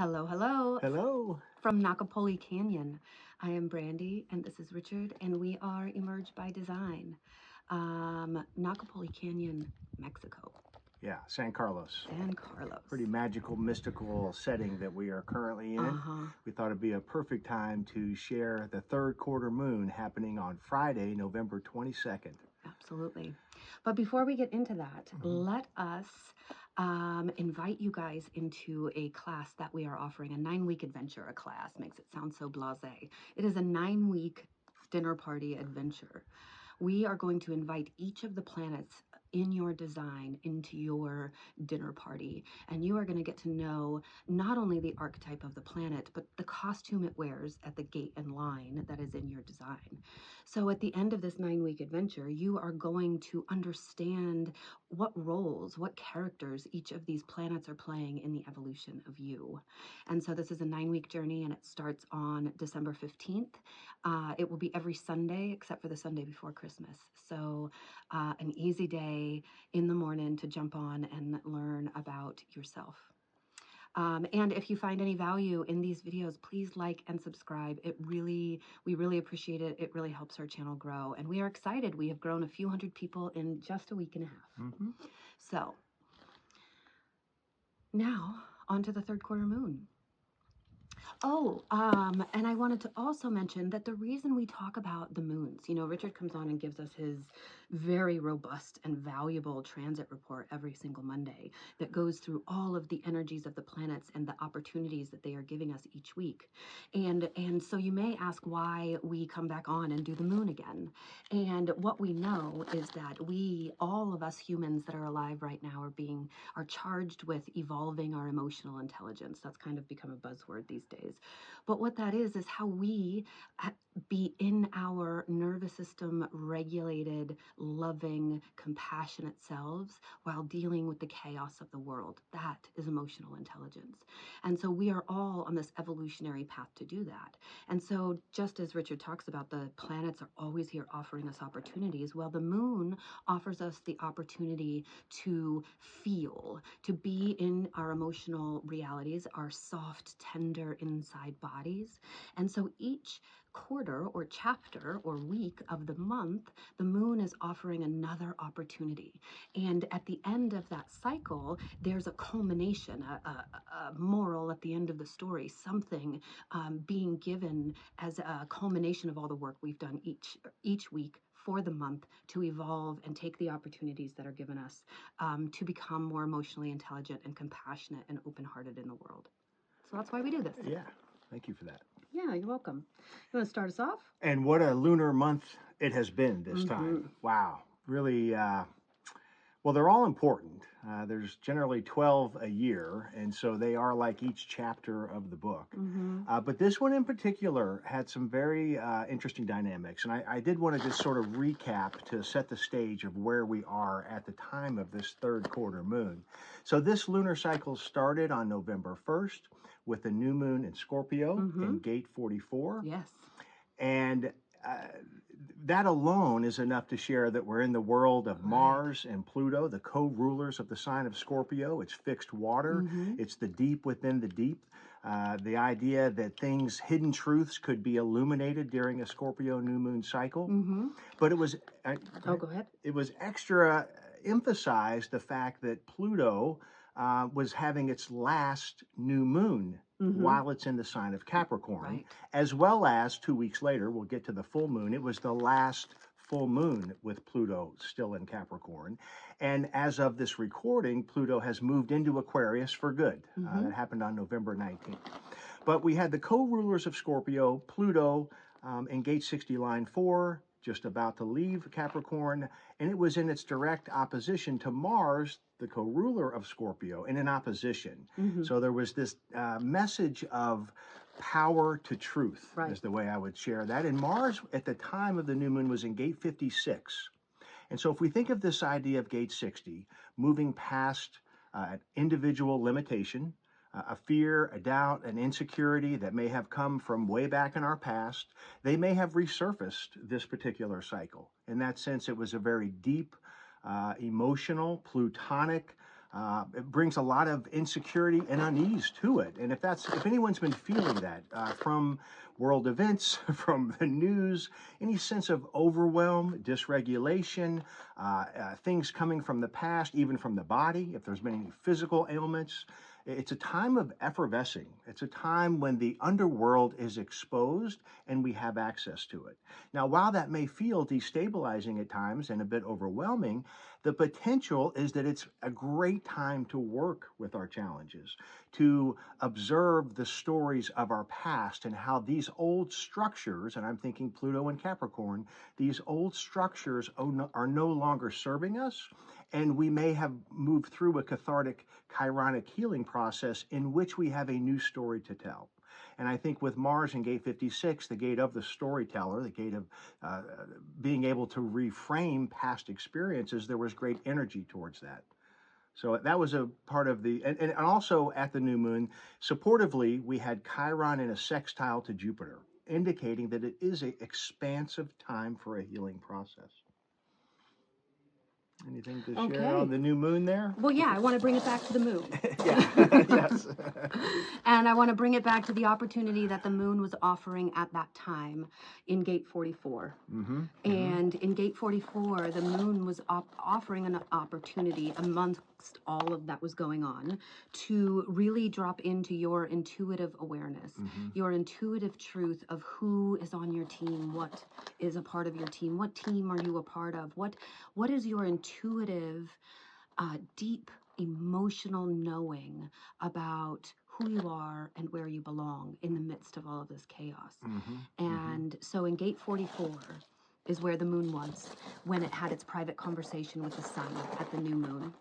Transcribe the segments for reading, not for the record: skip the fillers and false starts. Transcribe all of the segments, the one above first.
Hello, hello. Hello. From Nacapule Canyon. I am Brandy, and this is Richard, and we are Emerged by Design. Nacapule Canyon, Mexico. Yeah, San Carlos. San Carlos. Pretty magical, mystical setting that we are currently in. We thought it'd be a perfect time to share the third quarter moon happening on Friday, November 22nd. Absolutely. But before we get into that, let us invite you guys into a class that we are offering, a 9-week adventure. A class makes it sound so blasé. It is a 9-week dinner party adventure. We are going to invite each of the planets in your design into your dinner party, and you are going to get to know not only the archetype of the planet, but the costume it wears at the gate and line that is in your design. So at the end of this 9-week adventure, you are going to understand what roles, what characters each of these planets are playing in the evolution of you. And so this is a 9-week journey, and it starts on December 15th. It will be every Sunday except for the Sunday before Christmas. So an easy day in the morning to jump on and learn about yourself. And if you find any value in these videos, please like and subscribe. We really appreciate it. It really helps our channel grow. And we are excited. We have grown a few hundred people in just a week and a half. So now on to the third quarter moon. Oh, and I wanted to also mention that the reason we talk about the moons, Richard comes on and gives us his very robust and valuable transit report every single Monday that goes through all of the energies of the planets and the opportunities that they are giving us each week. And so you may ask why we come back on and do the moon again. And what we know is that all of us humans that are alive right now are charged with evolving our emotional intelligence. That's kind of become a buzzword these days. But what that is how we be in our nervous system regulated, loving, compassionate selves while dealing with the chaos of the world. That is emotional intelligence. And so we are all on this evolutionary path to do that. And so just as Richard talks about, the planets are always here offering us opportunities. Well, the moon offers us the opportunity to feel, to be in our emotional realities, our soft, tender inside bodies. And so each quarter or chapter or week of the month, the moon is offering another opportunity. And at the end of that cycle, there's a culmination, a moral at the end of the story, something being given as a culmination of all the work we've done each week for the month to evolve and take the opportunities that are given us to become more emotionally intelligent and compassionate and open-hearted in the world. So that's why we do this. Yeah, thank you for that. Yeah, you're welcome. You want to start us off? And what a lunar month it has been this time. Wow, really, well, they're all important. There's generally 12 a year, and so they are like each chapter of the book. But this one in particular had some very interesting dynamics, and I did want to just sort of recap to set the stage of where we are at the time of this third quarter moon. So this lunar cycle started on November 1st with the new moon in Scorpio in gate 44. Yes. And that alone is enough to share that we're in the world of Mars and Pluto, the co-rulers of the sign of Scorpio. It's fixed water. It's the deep within the deep. The idea that hidden truths could be illuminated during a Scorpio new moon cycle. But it was... go ahead. It was extra emphasized the fact that Pluto was having its last new moon while it's in the sign of Capricorn, as well as 2 weeks later, we'll get to the full moon, it was the last full moon with Pluto still in Capricorn. And as of this recording, Pluto has moved into Aquarius for good. That happened on November 19th. But we had the co-rulers of Scorpio, Pluto, in gate 60 line 4, just about to leave Capricorn, and it was in its direct opposition to Mars, the co-ruler of Scorpio, and in opposition. So there was this message of power to truth, is the way I would share that. And Mars, at the time of the new moon, was in gate 56. And so if we think of this idea of gate 60, moving past an individual limitation, a fear, a doubt, an insecurity that may have come from way back in our past, they may have resurfaced this particular cycle. In that sense, it was a very deep, emotional, plutonic, It brings a lot of insecurity and unease to it. And if anyone's been feeling that from world events, from the news, any sense of overwhelm, dysregulation, things coming from the past, even from the body, if there's been any physical ailments, it's a time of effervescing. It's a time when the underworld is exposed and we have access to it. Now, while that may feel destabilizing at times and a bit overwhelming, the potential is that it's a great time to work with our challenges, to observe the stories of our past and how these old structures, and I'm thinking Pluto and Capricorn, these old structures are no longer serving us, and we may have moved through a cathartic, chironic healing process in which we have a new story to tell. And I think with Mars in gate 56, the gate of the storyteller, the gate of being able to reframe past experiences, there was great energy towards that. So that was a part of and also at the new moon, supportively, we had Chiron in a sextile to Jupiter, indicating that it is an expansive time for a healing process. Anything to share on the new moon there? Well, yeah, I want to bring it back to the moon. Yeah, yes. And I want to bring it back to the opportunity that the moon was offering at that time in gate 44. Mm-hmm. And in gate 44, the moon was offering an opportunity amongst all of that was going on to really drop into your intuitive awareness, your intuitive truth of who is on your team, what is a part of your team, what team are you a part of, what is your intuitive, deep emotional knowing about who you are and where you belong in the midst of all of this chaos. And so in gate 44 is where the moon was when it had its private conversation with the sun at the new moon.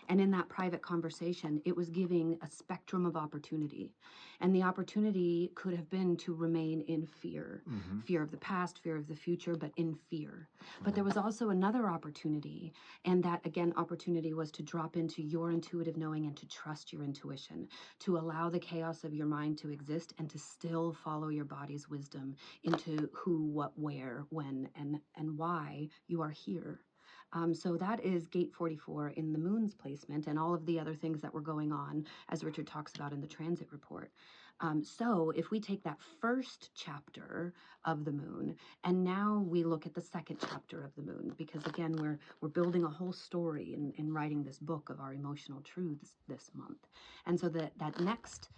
And in that private conversation, it was giving a spectrum of opportunity. And the opportunity could have been to remain in fear, fear of the past, fear of the future, but in fear. But there was also another opportunity. And that, again, opportunity was to drop into your intuitive knowing and to trust your intuition, to allow the chaos of your mind to exist and to still follow your body's wisdom into who, what, where, when, and why you are here. So that is gate 44 in the moon's placement and all of the other things that were going on, as Richard talks about in the transit report. So if we take that first chapter of the moon and now we look at the second chapter of the moon, because again, we're building a whole story in writing this book of our emotional truths this month. And so that next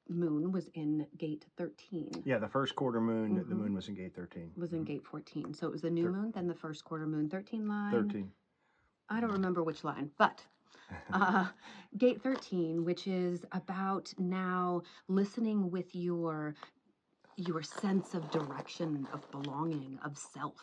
moon was in gate 13. Yeah, the first quarter moon, the moon was in gate 13. Was in gate 14. So it was the new moon, then the first quarter moon, 13 line. 13. I don't remember which line, but gate 13, which is about now listening with your sense of direction, of belonging, of self.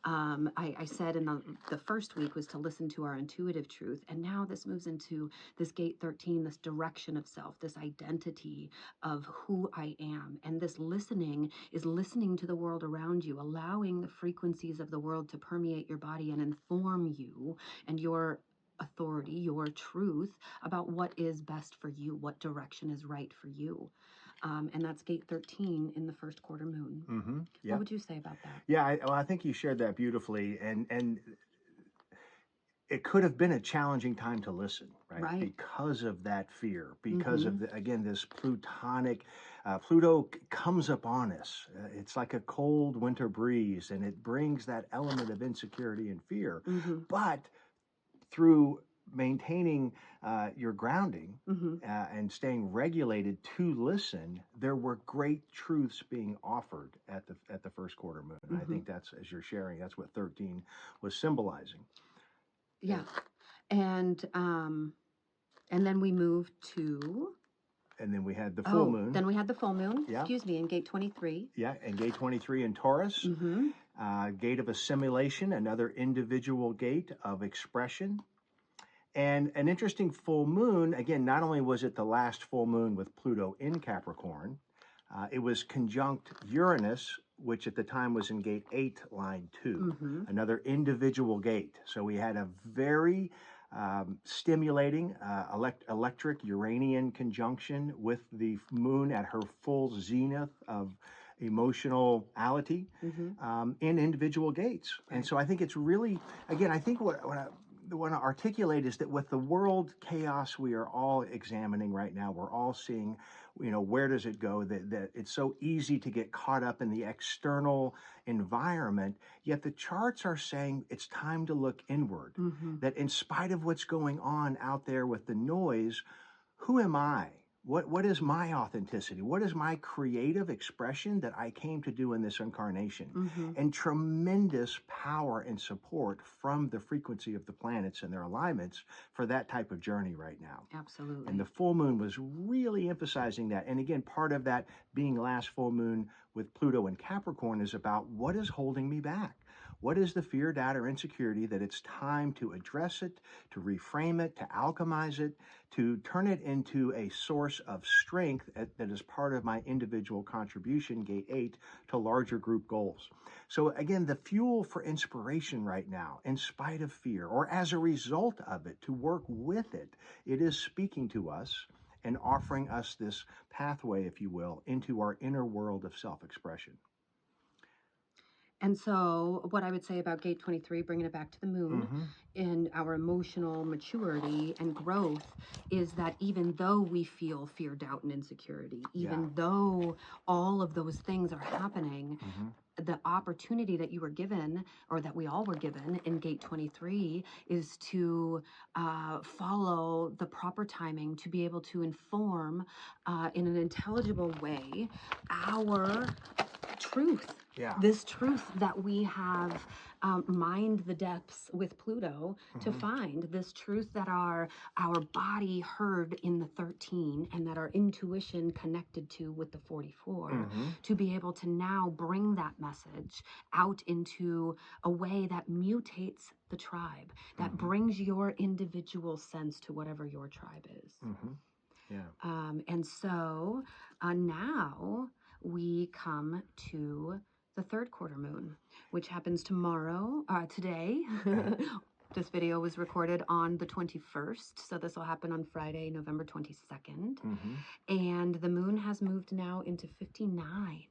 I said in the first week was to listen to our intuitive truth, and now this moves into this gate 13, this direction of self, this identity of who I am. And this listening is listening to the world around you, allowing the frequencies of the world to permeate your body and inform you and your authority, your truth about what is best for you, what direction is right for you. And that's gate 13 in the first quarter moon. Yeah. What would you say about that? Yeah, I think you shared that beautifully, and it could have been a challenging time to listen, right? Because of that fear, because of again this plutonic. Pluto comes upon us. It's like a cold winter breeze, and it brings that element of insecurity and fear. But through maintaining your grounding and staying regulated to listen, there were great truths being offered at the first quarter moon. I think that's, as you're sharing, that's what 13 was symbolizing. Yeah, and then we moved to. And then we had the full moon. Then we had the full moon. Yeah. Excuse me, in gate 23. Yeah, and gate 23 in Taurus. Gate of assimilation, another individual gate of expression. And an interesting full moon, again, not only was it the last full moon with Pluto in Capricorn, it was conjunct Uranus, which at the time was in gate 8, line 2, another individual gate. So we had a very stimulating electric Uranian conjunction with the moon at her full zenith of emotionality in individual gates. And so I think it's really, again, I think what want to articulate is that with the world chaos we are all examining right now, we're all seeing, where does it go? That it's so easy to get caught up in the external environment, yet the charts are saying it's time to look inward. That in spite of what's going on out there with the noise, who am I? What is my authenticity? What is my creative expression that I came to do in this incarnation? And tremendous power and support from the frequency of the planets and their alignments for that type of journey right now. Absolutely. And the full moon was really emphasizing that. And again, part of that being last full moon with Pluto and Capricorn is about what is holding me back? What is the fear, doubt, or insecurity that it's time to address it, to reframe it, to alchemize it, to turn it into a source of strength that is part of my individual contribution, gate 8, to larger group goals. So again, the fuel for inspiration right now, in spite of fear, or as a result of it, to work with it, it is speaking to us and offering us this pathway, if you will, into our inner world of self-expression. And so, what I would say about gate 23, bringing it back to the moon, in our emotional maturity and growth, is that even though we feel fear, doubt, and insecurity, even though all of those things are happening, the opportunity that you were given, or that we all were given in gate 23, is to follow the proper timing to be able to inform in an intelligible way our truth. This truth that we have mined the depths with Pluto to find, this truth that our body heard in the 13 and that our intuition connected to with the 44, to be able to now bring that message out into a way that mutates the tribe, that brings your individual sense to whatever your tribe is. And so now we come to the third quarter moon, which happens today. This video was recorded on the 21st, so this will happen on Friday, November 22nd. And the moon has moved now into 59.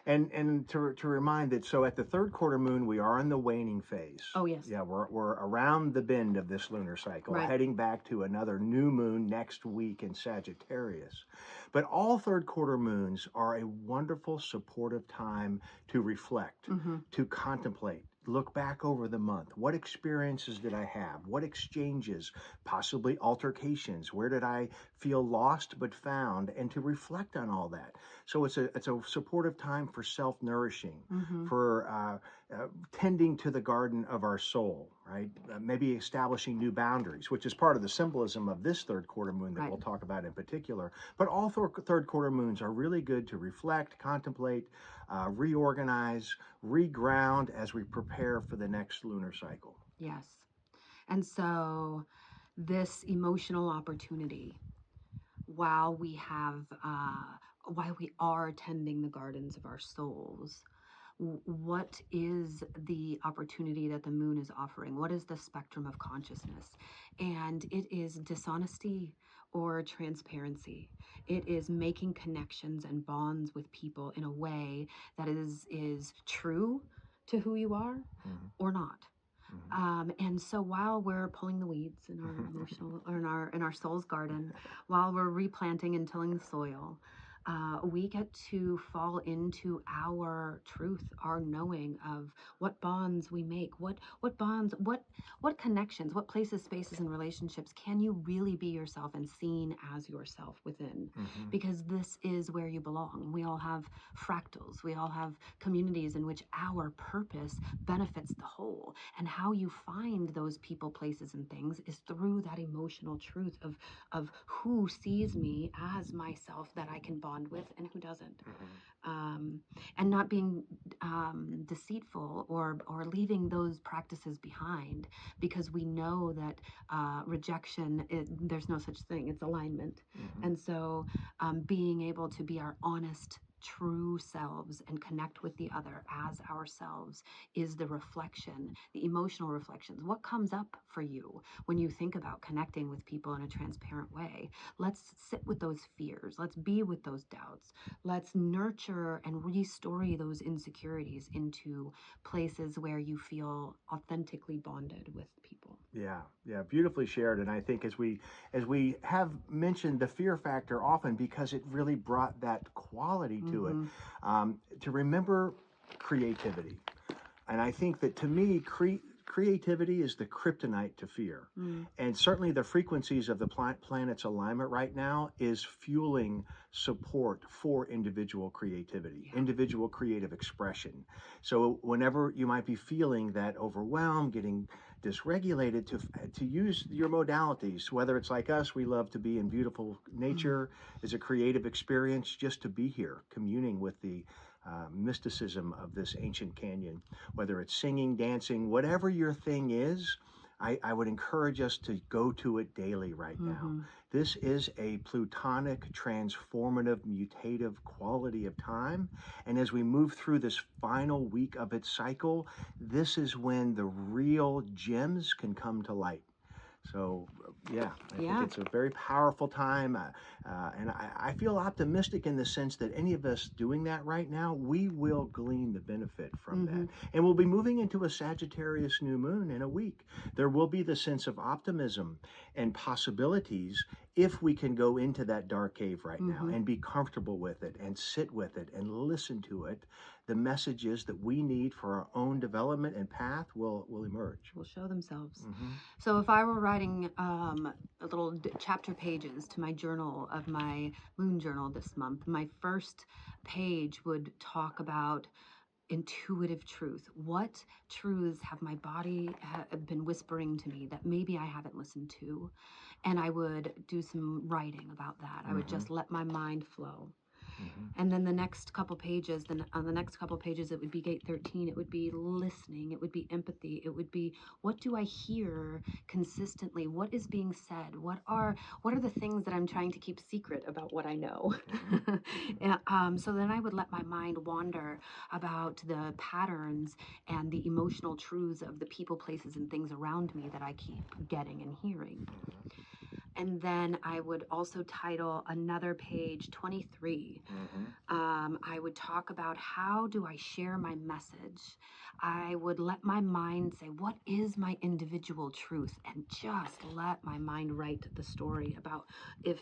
And to remind that, so at the third quarter moon, we are in the waning phase. Oh, yes. Yeah, we're around the bend of this lunar cycle, heading back to another new moon next week in Sagittarius. But all third quarter moons are a wonderful, supportive time to reflect, to contemplate, look back over the month. What experiences did I have? What exchanges, possibly altercations? Where did I feel lost but found? And to reflect on all that. So it's a supportive time for self-nourishing, for tending to the garden of our soul, right? Maybe establishing new boundaries, which is part of the symbolism of this third quarter moon that we'll talk about in particular. But all third quarter moons are really good to reflect, contemplate, reorganize, reground as we prepare for the next lunar cycle. Yes. And so this emotional opportunity, while we are tending the gardens of our souls, what is the opportunity that the moon is offering? What is the spectrum of consciousness? And it is dishonesty or transparency. It is making connections and bonds with people in a way that is true to who you are or not. And so while we're pulling the weeds in our emotional, or in our soul's garden, while we're replanting and tilling the soil, we get to fall into our truth, our knowing of what bonds we make, what bonds, what connections, what places, spaces, and relationships can you really be yourself and seen as yourself within? Because this is where you belong. We all have fractals. We all have communities in which our purpose benefits the whole. And how you find those people, places, and things is through that emotional truth of who sees me as myself that I can bond with and who doesn't. And not being deceitful or leaving those practices behind, because we know that rejection, there's no such thing, it's alignment. And so being able to be our honest, true selves and connect with the other as ourselves is the reflection, the emotional reflections. What comes up for you when you think about connecting with people in a transparent way? Let's sit with those fears. Let's be with those doubts. Let's nurture and restory those insecurities into places where you feel authentically bonded with people. Yeah, yeah, beautifully shared. And I think as we have mentioned the fear factor often because it really brought that quality to it, to remember creativity. And I think that to me, creativity is the kryptonite to fear. And certainly the frequencies of the planet's alignment right now is fueling support for individual creativity, individual creative expression. So whenever you might be feeling that overwhelmed, getting dysregulated, to use your modalities, whether it's like us, we love to be in beautiful nature, is a creative experience just to be here, communing with the mysticism of this ancient canyon, whether it's singing, dancing, whatever your thing is. I would encourage us to go to it daily right now. This is a plutonic, transformative, mutative quality of time. And as we move through this final week of its cycle, this is when the real gems can come to light. So, yeah, I think it's a very powerful time. And I feel optimistic in the sense that any of us doing that right now, we will glean the benefit from that. And we'll be moving into a Sagittarius new moon in a week. There will be the sense of optimism and possibilities if we can go into that dark cave right now and be comfortable with it and sit with it and listen to it. The messages that we need for our own development and path will emerge. Will show themselves. So if I were writing little chapter pages to my journal of my moon journal this month, my first page would talk about intuitive truth. What truths have my body been whispering to me that maybe I haven't listened to? And I would do some writing about that. I would just let my mind flow. And then the next couple pages, then on the next couple pages, it would be gate 13. It would be listening. It would be empathy. It would be, what do I hear consistently? What is being said? What are the things that I'm trying to keep secret about what I know? So then I would let my mind wander about the patterns and the emotional truths of the people, places, and things around me that I keep getting and hearing. And then I would also title another page 23. I would talk about, how do I share my message? I would let my mind say, what is my individual truth? And just let my mind write the story about, if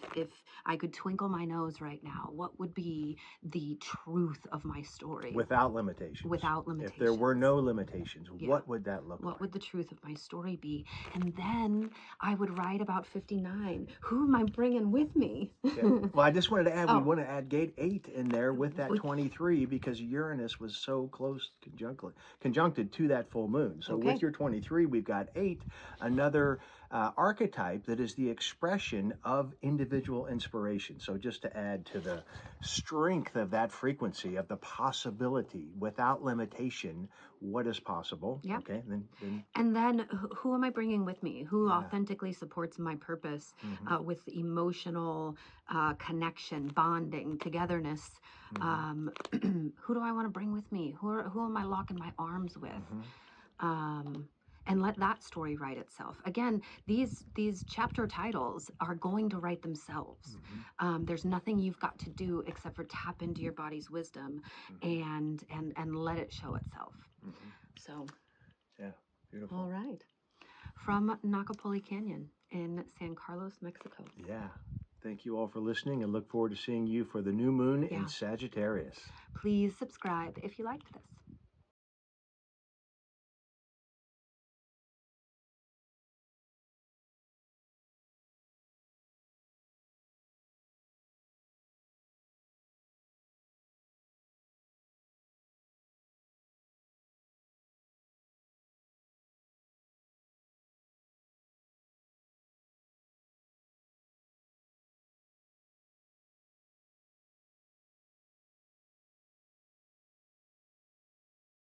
I could twinkle my nose right now, what would be the truth of my story? Without limitations. Without limitations. If there were no limitations, what would that look like? What would the truth of my story be? And then I would write about 59. Who am I bringing with me? Well, I just wanted to add, we want to add gate 8 in there with that 23 because Uranus was so close conjuncted to that full moon. So with your 23, we've got 8, another archetype that is the expression of individual inspiration. So just to add to the strength of that frequency, of the possibility without limitation, what is possible. Okay, and then who am I bringing with me? Who authentically supports my purpose with emotional connection, bonding, togetherness? Who do I want to bring with me? Who am I locking my arms with? And let that story write itself. Again, these chapter titles are going to write themselves. There's nothing you've got to do except for tap into your body's wisdom and let it show itself. So, yeah, beautiful. All right. From Nacapule Canyon in San Carlos, Mexico. Yeah. Thank you all for listening and look forward to seeing you for the new moon in Sagittarius. Please subscribe if you liked this.